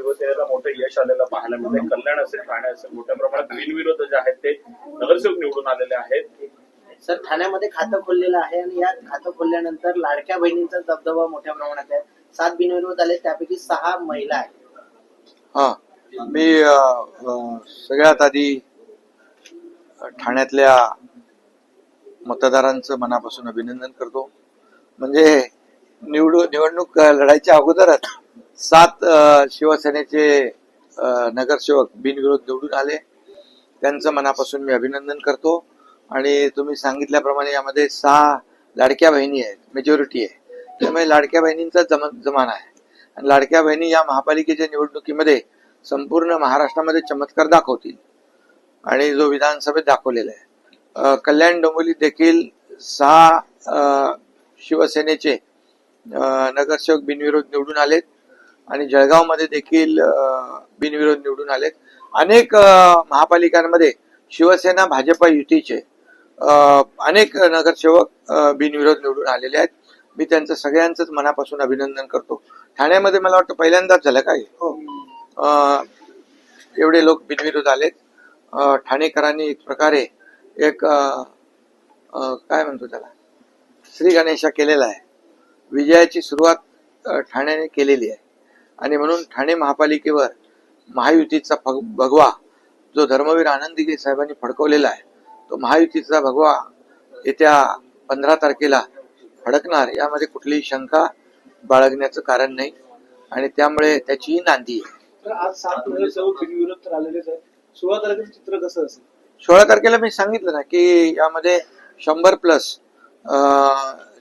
शिवसेनेला मोठं यश आलेलं पाहायला मिळतंय. कल्याण असेल, ठाणे असेल, मोठ्या प्रमाणात बिनविरोध जे आहेत ते नगरसेवक निवडून आलेले आहेत. सर, ठाण्यामध्ये खातं खोललेलं आहे आणि या खातं खोलल्यानंतर लाडक्या बहिणींचा दबदबा मोठ्या प्रमाणात आहे. 7 बिनविरोध आले, त्यापैकी 6 महिला आहेत. हा, मी सगळ्यात आधी ठाण्यातल्या मतदारांचं मनापासून अभिनंदन करतो. म्हणजे निवडणूक लढायच्या अगोदरच 7 शिवसेनेचे नगरसेवक बिनविरोध निवडून आले. त्यांचं मनापासून मी अभिनंदन करतो. आणि तुम्ही सांगितल्याप्रमाणे यामध्ये 6 लाडक्या बहिणी आहेत, मेजॉरिटी आहे. त्यामुळे लाडक्या बहिणींचा जमाना आहे. आणि लाडक्या बहिणी या महापालिकेच्या निवडणुकीमध्ये संपूर्ण महाराष्ट्रामध्ये चमत्कार दाखवतील आणि जो विधानसभेत दाखवलेला आहे. कल्याण डोंबिवलीत देखील 6 शिवसेनेचे नगरसेवक बिनविरोध निवडून आलेत आणि जळगावमध्ये देखील बिनविरोध निवडून आलेत. अनेक महापालिकांमध्ये शिवसेना भाजप युतीचे अनेक नगरसेवक बिनविरोध निवडून आलेले आहेत. मी त्यांचं सगळ्यांचंच मनापासून अभिनंदन करतो. ठाण्यामध्ये मला वाटतं पहिल्यांदाच झालं काय एवढे लोक बिनविरोध आलेत. ठाणेकरांनी एक प्रकारे एक काय म्हणतो त्याला श्री गणेशा केलेला आहे. विजयाची सुरुवात ठाण्याने केलेली आहे आणि म्हणून ठाणे महापालिकेवर महायुतीचा भगवा जो धर्मवीर आनंद साहेबांनी फडकवलेला आहे तो महायुतीचा भगवा येत्या 15 तारखेला फडकणार यामध्ये कुठलीही शंका बाळगण्याचं कारण नाही आणि त्यामुळे त्याचीही नांदी आहे. आज 7 नगरसेवक बिनविरोध तर आलेलेच आहेत. 16 तारखेचं चित्र कसं असेल? 16 तारखेला मी सांगितलं ना की यामध्ये 100+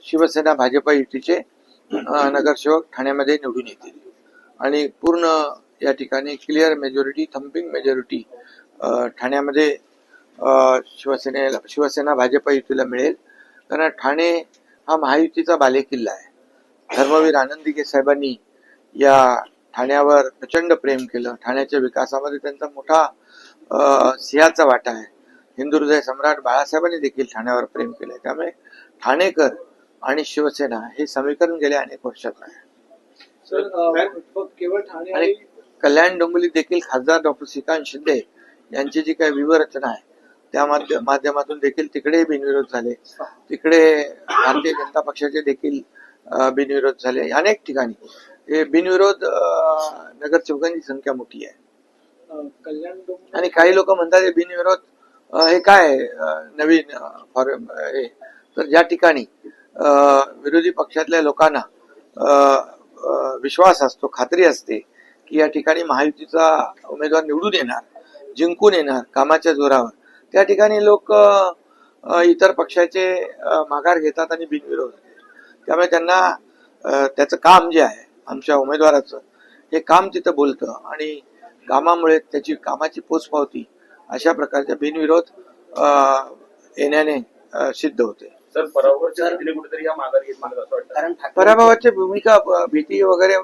शिवसेना भाजप युतीचे नगरसेवक ठाण्यामध्ये निवडून येतील आणि पूर्ण या ठिकाणी क्लिअर मेजॉरिटी, थम्पिंग मेजॉरिटी ठाण्यामध्ये शिवसेना भाजप युतीला मिळेल. कारण ठाणे हा महायुतीचा बालेकिल्ला आहे. धर्मवीर आनंद साहेबांनी या ठाण्यावर प्रचंड प्रेम केलं. ठाण्याच्या विकासामध्ये त्यांचा मोठा सिंहाचा वाटा आहे. हिंदू हृदय सम्राट बाळासाहेबांनी देखील ठाण्यावर प्रेम केलंय. त्यामुळे ठाणेकर आणि शिवसेना हे समीकरण गेल्या अनेक वर्षात आहे. केवळ ठाणे आणि कल्याण डोंबिवलीत देखील खासदार डॉक्टर श्रीकांत शिंदे यांची जी काही व्यूहरचना आहे त्या माध्यमातून देखील तिकडे बिनविरोध झाले. तिकडे भारतीय जनता पक्षाचे देखील बिनविरोध झाले. अनेक ठिकाणी हे बिनविरोध नगरसेवकांची संख्या मोठी आहे. कल्याण आणि काही लोक म्हणतात हे बिनविरोध हे काय नवीन फॉर्म हे. तर ज्या ठिकाणी विरोधी पक्षातल्या लोकांना विश्वास असतो, खात्री असते की या ठिकाणी महायुतीचा उमेदवार निवडून येणार, जिंकून येणार कामाच्या जोरावर, त्या ठिकाणी लोक इतर पक्षाचे माघार घेतात आणि बिनविरोध. त्यामुळे त्यांना त्याचं काम जे आहे आमच्या उमेदवाराचं हे काम तिथं बोलतं आणि कामामुळे त्याची कामाची पोचपावती अशा प्रकारच्या बिनविरोध येण्याने सिद्ध होते. सर, पराभवाच्या कुठेतरी या माघार घेत मला असं वाटतं. कारण पराभवाची भूमिका भीती वगैरे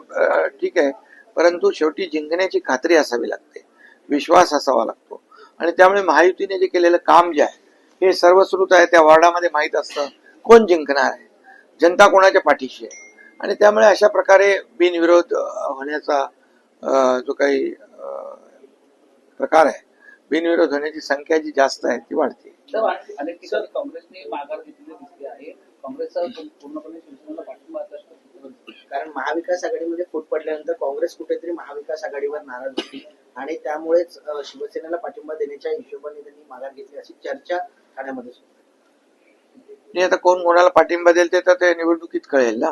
ठीक आहे, परंतु शेवटी जिंकण्याची खात्री असावी लागते, विश्वास असावा लागतो. आणि त्यामुळे महायुतीने जे केलेलं काम जे आहे हे सर्वश्रुत आहे. त्या वॉर्डामध्ये माहीत असतं कोण जिंकणार आहे, जनता कोणाच्या पाठीशी आहे. आणि त्यामुळे अशा प्रकारे बिनविरोध होण्याचा जो काही प्रकार आहे, बिनविरोध होण्याची संख्या जी जास्त आहे ती वाढते. अनेक ठिकाणी काँग्रेसने माघार घेतलेली दिसते आहे. काँग्रेसचा पूर्णपणे शिवसेनेला पाठिंबा कारण महाविकास आघाडीमध्ये फूट पडल्यानंतर काँग्रेस कुठेतरी महाविकास आघाडीवर नाराज होती आणि त्यामुळेच शिवसेनेला पाठिंबा देण्याच्या हिशोबाने त्यांनी माघार घेतली अशी चर्चा ठाण्यामध्ये सुरू. आता कोण कोणाला पाठिंबा देईल ते तर ते निवडणुकीत कळेल ना.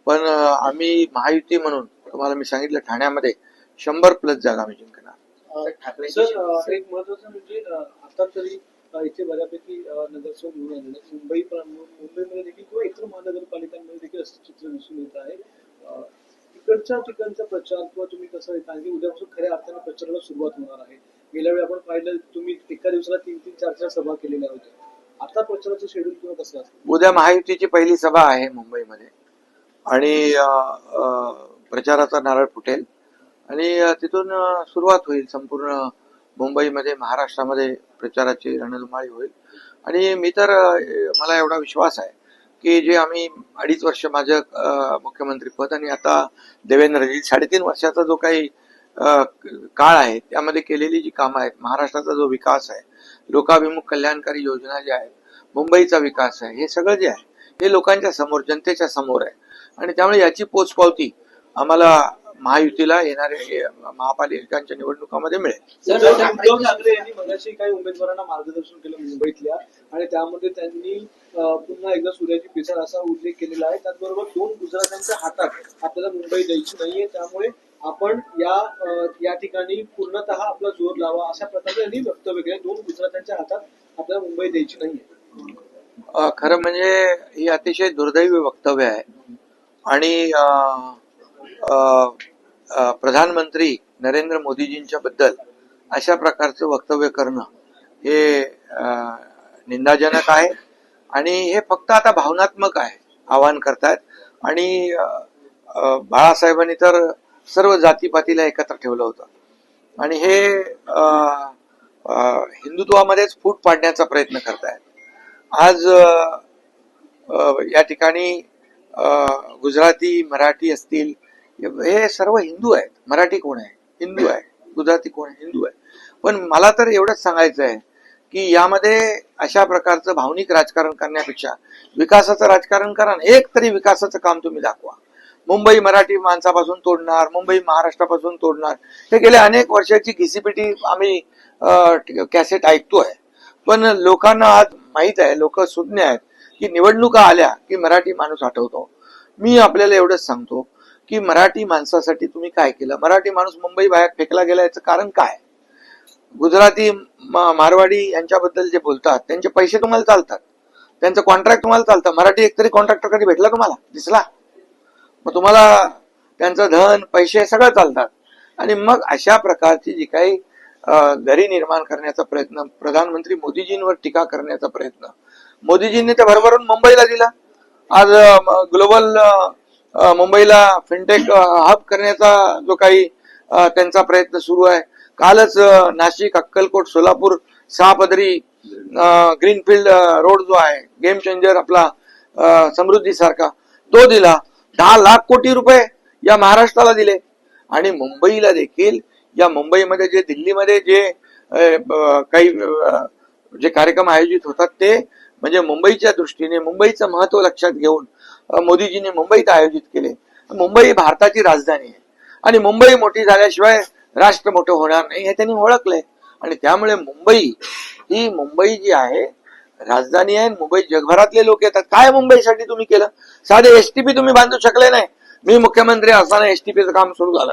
पण आम्ही महायुती म्हणून तुम्हाला मी सांगितलं ठाण्यामध्ये 100+ जागा आम्ही जिंकणार. ठाकरे एक महत्वाचं म्हणजे आता तरी इथे बऱ्यापैकी नगरसेवक निवडून आलेले. मुंबईमध्ये देखील किंवा इतर महानगरपालिकांमध्ये देखील असं चित्र दिसून येत आहे. तिकडच्या ठिकाणचा प्रचार किंवा तुम्ही कसं कारण की उद्यापासून खऱ्या अर्थाने प्रचाराला सुरुवात होणार आहे. गेल्या वेळी आपण पाहिलं तुम्ही एका दिवसाला 3-3, 4-4 सभा केलेल्या होत्या. आता प्रचाराचं शेड्यूल किंवा कसं असतं? उद्या महायुतीची पहिली सभा आहे मुंबईमध्ये आणि प्रचाराचा नारळ फुटेल आणि तिथून सुरुवात होईल. संपूर्ण मुंबईमध्ये महाराष्ट्रामध्ये प्रचाराची रणधुमाळी होईल. आणि मी तर मला एवढा विश्वास आहे की जे आम्ही 2.5 वर्ष माझं मुख्यमंत्री पद आणि आता देवेंद्रजी 3.5 वर्षाचा जो काही काळ आहे त्यामध्ये केलेली जी कामं आहेत, महाराष्ट्राचा जो विकास आहे, लोकाभिमुख कल्याणकारी योजना ज्या आहेत, मुंबईचा विकास आहे, हे सगळं जे आहे हे लोकांच्या समोर, जनतेच्या समोर आहे. आणि त्यामुळे याची पोचपावती आम्हाला महायुतीला येणाऱ्या महापालिकांच्या निवडणुकामध्ये मिळेल. उद्धव ठाकरे यांनी मगाशी काही उमेदवारांना मार्गदर्शन केलं मुंबईतल्या, आणि त्यामध्ये त्यांनी पुन्हा एकदा सूर्याची पिसाळ असा उल्लेख केलेला आहे. त्याचबरोबर 2 गुजरातांच्या हातात आपल्याला मुंबई द्यायची नाहीये, त्यामुळे आपण या ठिकाणी पूर्णतः आपला जोर लावा, अशा प्रकारे त्यांनी वक्तव्य केले. 2 गुजरातांच्या हातात आपल्याला मुंबई द्यायची नाहीये. खरं म्हणजे हे अतिशय दुर्दैवी वक्तव्य आहे. आणि प्रधानमंत्री नरेंद्र मोदीजींच्या बद्दल अशा प्रकारचं वक्तव्य करणं हे निंदाजनक आहे. आणि हे फक्त आता भावनात्मक आहे, आवाहन करतायत. आणि बाळासाहेबांनी तर सर्व जातीपातीला एकत्र ठेवलं होतं, आणि हे हिंदुत्वामध्येच फूट पाडण्याचा प्रयत्न करतायत. आज या ठिकाणी गुजराती, मराठी असतील, हे सर्व हिंदू आहेत. मराठी कोण आहे? हिंदू आहे. गुजराती कोण आहे? हिंदू आहे. पण मला तर एवढंच सांगायचं आहे की यामध्ये अशा प्रकारचं भावनिक राजकारण करण्यापेक्षा विकासाचं राजकारण करा. एक तरी विकासाचं काम तुम्ही दाखवा. मुंबई मराठी माणसापासून तोडणार, मुंबई महाराष्ट्रापासून तोडणार, हे गेल्या अनेक वर्षाची घिसीपिटी आम्ही कॅसेट ऐकतोय. पण लोकांना आज माहित आहे, लोक सुज्ञ आहेत की निवडणुका आल्या की मराठी माणूस आठवतो. मी आपल्याला एवढंच सांगतो की मराठी माणसासाठी तुम्ही काय केलं? मराठी माणूस मुंबई बाहेर फेकला गेला, याचं कारण काय? गुजराती, मारवाडी यांच्याबद्दल जे बोलतात त्यांचे पैसे तुम्हाला चालतात, त्यांचं कॉन्ट्रॅक्ट तुम्हाला चालतं. मराठी एकतरी कॉन्ट्रॅक्टर कधी भेटला तुम्हाला? दिसला? मग तुम्हाला त्यांचं धन, पैसे सगळं चालतात. आणि मग अशा प्रकारची जी काही दरी निर्माण करण्याचा प्रयत्न, प्रधानमंत्री मोदीजींवर टीका करण्याचा प्रयत्न, मोदीजींनी ते भरभरून मुंबईला दिला. आज ग्लोबल मुंबईला फिनटेक हब करण्याचा जो काही त्यांचा प्रयत्न सुरू आहे. कालच नाशिक, अक्कलकोट, सोलापूर 6 पदरी ग्रीनफील्ड रोड जो आहे, गेम चेंजर आपला समृद्धी सारखा, तो दिला. 10 लाख कोटी रुपये या महाराष्ट्राला दिले. आणि मुंबईला देखील, या मुंबईमध्ये जे, दिल्लीमध्ये जे काही जे कार्यक्रम आयोजित होतात ते म्हणजे मुंबईच्या दृष्टीने, मुंबईचं महत्व लक्षात घेऊन मोदीजींनी मुंबईत आयोजित केले. मुंबई भारताची राजधानी आहे आणि मुंबई मोठी झाल्याशिवाय राष्ट्र मोठं होणार नाही हे त्यांनी ओळखलंय. आणि त्यामुळे मुंबई जी आहे राजधानी आहे. मुंबई जगभरातले लोक येतात. काय मुंबईसाठी तुम्ही केलं? साधे एसटीपी तुम्ही बांधू शकले नाही. मी मुख्यमंत्री असताना एसटीपीचं काम सुरू झालं.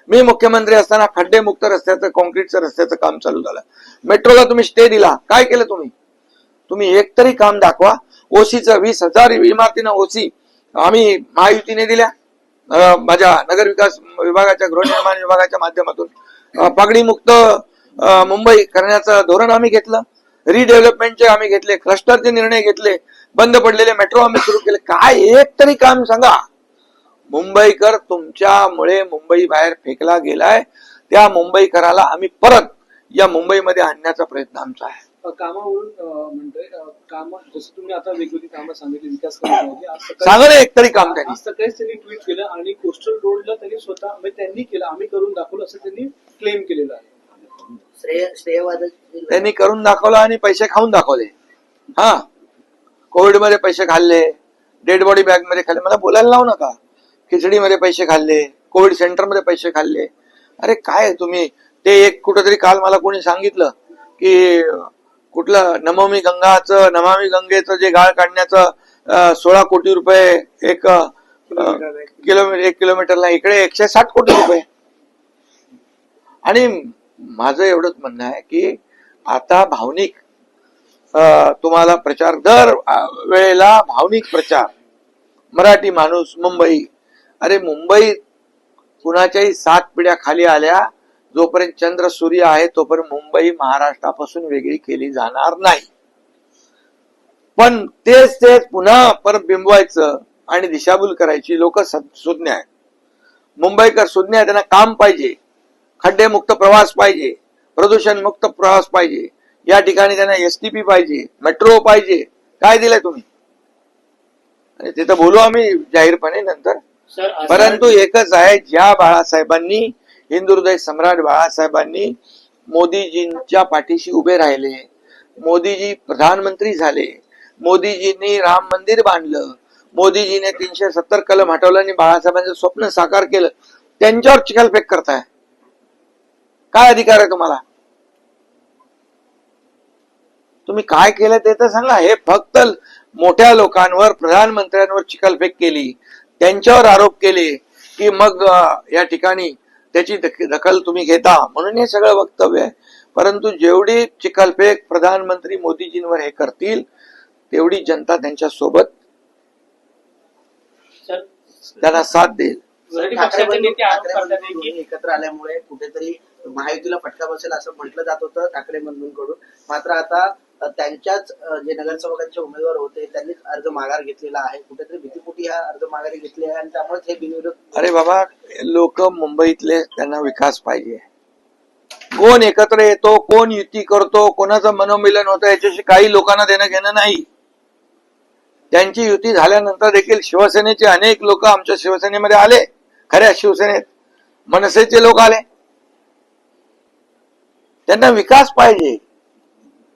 मी मुख्यमंत्री असताना खड्डेमुक्त रस्त्याचं, कॉन्क्रीटचं रस्त्याचं काम चालू झालं. मेट्रोला तुम्ही स्टे दिला. काय केलं तुम्ही? तुम्ही एक तरी काम दाखवा. ओसीचं 20,000 इमारतीनं ओसी आम्ही महायुतीने दिल्या. माझ्या नगर विकास विभागाच्या, गृहनिर्माण विभागाच्या माध्यमातून पगडीमुक्त मुंबई करण्याचं धोरण आम्ही घेतलं. रिडेव्हलपमेंटचे आम्ही घेतले, क्लस्टरचे निर्णय घेतले, बंद पडलेले मेट्रो आम्ही सुरू केले. काय एक तरी काम सांगा. मुंबईकर तुमच्यामुळे मुंबई बाहेर फेकला गेलाय. त्या मुंबईकराला आम्ही परत या मुंबईमध्ये आणण्याचा प्रयत्न आमचा आहे. कामावरून म्हणतोय, काम जसं तुम्ही आता वेगवेगळी कामं सांगितली विकास करण्याची, सांगा ना एक तरी काम त्यांनी. आज सकाळीच त्यांनी ट्विट केलं आणि कोस्टल रोडला त्यांनी स्वतः म्हणजे त्यांनी केलं, आम्ही करून दाखवलं असं त्यांनी क्लेम केलेलं आहे. श्रेयवाद त्यांनी करून दाखवलं आणि पैसे खाऊन दाखवले. हा, कोविड मध्ये पैसे खाल्ले, डेड बॉडी बॅग मध्ये खाल्ले. मला बोलायला लावू नका. खिचडीमध्ये पैसे खाल्ले, कोविड सेंटरमध्ये पैसे खाल्ले. अरे काय तुम्ही ते एक कुठंतरी काल मला कोणी सांगितलं की कुठलं नमामि गंगेचं जे गाळ काढण्याचं 16 कोटी रुपये एक किलोमीटरला, इकडे 160 कोटी रुपये. आणि माझं एवढंच म्हणणं आहे की आता भावनिक तुम्हाला प्रचार, दर वेळेला भावनिक प्रचार. मराठी माणूस मुंबई, अरे मुंबई कुणाच्याही 7 पिढ्या खाली आल्या, जोपर्यंत चंद्र सूर्य आहे तोपर्यंत मुंबई महाराष्ट्रापासून वेगळी केली जाणार नाही. पण तेच पुन्हा परत बिंबवायचं आणि दिशाभूल करायची लोक सुज्ञ आहेत. मुंबईकर सुज्ञ आहे. त्यांना काम पाहिजे, खड्डेमुक्त प्रवास पाहिजे, प्रदूषण मुक्त प्रवास पाहिजे. या ठिकाणी त्यांना एसटीपी पाहिजे, मेट्रो पाहिजे. काय दिलंय तुम्ही? आणि तिथं बोलू आम्ही जाहीरपणे नंतर. परंतु एकच आहे, ज्या बाळासाहेबांनी हिंदुहृदय सम्राट बाळासाहेबांनी मोदीजींच्या पाठीशी उभे राहिले, मोदीजी प्रधानमंत्री झाले, मोदीजींनी राम मंदिर बांधलं, मोदीजीने 370 कलम हटवलं आणि बाळासाहेबांचं स्वप्न साकार केलं. त्यांच्यावर चिखलफेक करताय. काय अधिकार आहे तुम्हाला? तुम्ही काय केलं ते तर सांगा. हे फक्त मोठ्या लोकांवर, प्रधानमंत्र्यांवर चिखलफेक केली, त्यांच्यावर आरोप केले की मग या ठिकाणी त्याची दखल तुम्ही घेता, म्हणून हे सगळं वक्तव्य आहे. परंतु जेवढी चिखलफेक प्रधानमंत्री मोदीजींवर हे करतील तेवढी जनता त्यांच्या सोबत त्यांना साथ देईल. ठाकरे बंधू दोन्ही एकत्र आल्यामुळे कुठेतरी महायुतीला फटका बसेल असं म्हटलं जात होतं ठाकरे बंधूंकडून. मात्र आता त्यांच्याच जे नगरसेवकांचे उमेदवार होते त्यांनीच अर्ज माघार घेतलेला आहे. कुठेतरी भीतीपोटी हा अर्ज माघारी घेतले आहे आणि त्यामुळे हे बिनविरोध. अरे बाबा, लोक मुंबईतले, त्यांना विकास पाहिजे. कोण एकत्र येतो, कोण युती करतो, कोणाचं मनोमिलन होतं याच्याशी काही लोकांना देणं घेणं नाही. त्यांची युती झाल्यानंतर देखील शिवसेनेचे अनेक लोक आमच्या शिवसेनेमध्ये आले, खऱ्या शिवसेनेत मनसेचे लोक आले. त्यांना विकास पाहिजे,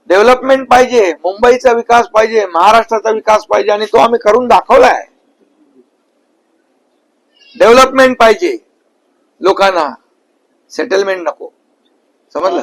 डेव्हलपमेंट पाहिजे, मुंबईचा विकास पाहिजे, महाराष्ट्राचा विकास पाहिजे आणि तो आम्ही करून दाखवलाय. डेव्हलपमेंट पाहिजे लोकांना, सेटलमेंट नको. समजलं?